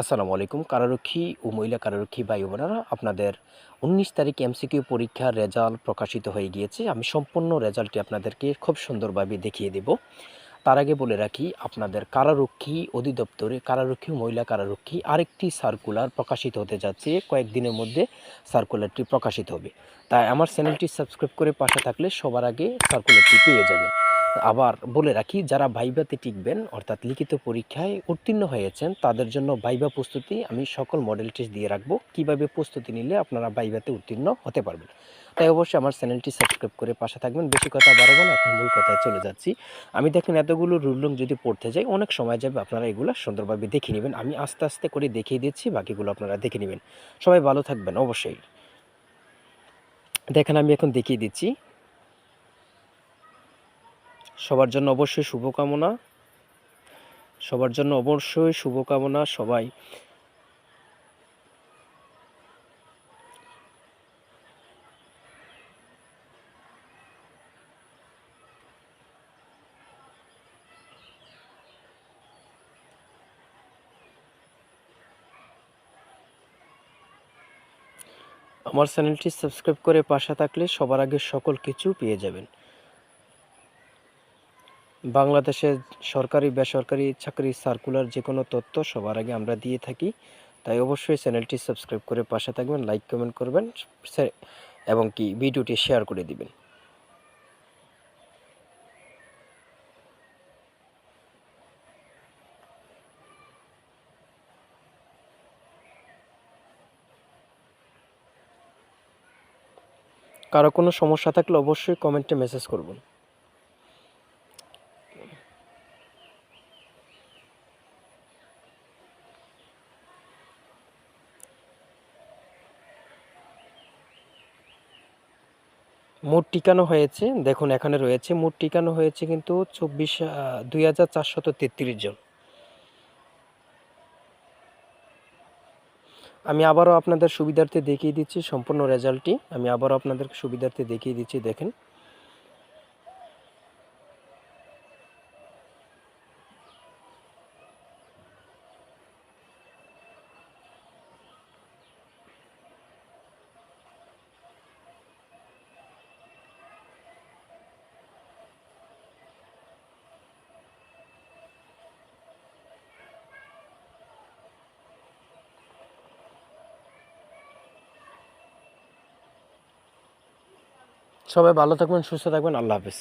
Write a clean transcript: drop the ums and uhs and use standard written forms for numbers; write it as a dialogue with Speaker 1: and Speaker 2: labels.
Speaker 1: আসসালামু আলাইকুম। কারারক্ষী ও মহিলা কারারক্ষী ভাই বোনেরা, আপনাদের ১৯ তারিখ এমসিকিউ পরীক্ষার রেজাল্ট প্রকাশিত হয়ে গিয়েছে। আমি সম্পূর্ণ রেজাল্টটি আপনাদেরকে খুব সুন্দরভাবে দেখিয়ে দেব। তার আগে বলে রাখি, আপনাদের কারারক্ষী অধিদপ্তরে কারারক্ষী ও মহিলা কারারক্ষী আরেকটি সার্কুলার প্রকাশিত হতে যাচ্ছে। কয়েকদিনের মধ্যে সার্কুলারটি প্রকাশিত হবে। তাই আমার চ্যানেলটি সাবস্ক্রাইব করে পাশে থাকলে সবার আগে সার্কুলারটি পেয়ে যাবেন। আবার বলে রাখি, যারা ভাইভাতে টিকবেন অর্থাৎ লিখিত পরীক্ষায় উত্তীর্ণ হয়েছেন তাদের জন্য ভাইভা প্রস্তুতি আমি সকল মডেল টেস্ট দিয়ে রাখবো, কিভাবে প্রস্তুতি নিলে আপনারা ভাইভাতে উত্তীর্ণ হতে পারবেন। তাই অবশ্যই আমার চ্যানেলটি সাবস্ক্রাইব করে পাশে থাকবেন। বেশি কথা বাড়াবো না, এখন মূল কথায় চলে যাচ্ছি। আমি দেখেন এতগুলো রুল যদি পড়তে যাই অনেক সময় যাবে, আপনারা এগুলো সুন্দরভাবে দেখে নেবেন। আমি আস্তে আস্তে করে দেখিয়ে দিচ্ছি, বাকিগুলো আপনারা দেখে নেবেন। সবাই ভালো থাকবেন অবশ্যই। দেখেন আমি এখন দেখিয়ে দিচ্ছি। সবার জন্য অবশ্যই শুভকামনা, সবার জন্য অবশ্যই শুভকামনা। সবাই আমার চ্যানেলটি সাবস্ক্রাইব করে পাশে থাকলে সবার আগে সকল কিছু পেয়ে যাবেন। বাংলাদেশের সরকারি বেসরকারি চাকরির সার্কুলার যে কোনো তথ্য সবার আগে আমরা দিয়ে থাকি। তাই অবশ্যই চ্যানেলটি সাবস্ক্রাইব করে পাশে থাকবেন, লাইক কমেন্ট করবেন এবং কি ভিডিওটি শেয়ার করে দিবেন। কারো কোনো সমস্যা থাকলে অবশ্যই কমেন্টে মেসেজ করবেন। মোট টিকানো হয়েছে, দেখুন এখানে রয়েছে মোট টিকানো হয়েছে কিন্তু 2433 জন। আমি আবারও আপনাদের সুবিধার্থে দেখিয়ে দিচ্ছি সম্পূর্ণ রেজাল্টটি। আমি আবারও আপনাদের সুবিধার্থে দেখিয়ে দিচ্ছি, দেখেন। সবাই ভালো থাকবেন, সুস্থ থাকবেন। আল্লাহ হাফেজ।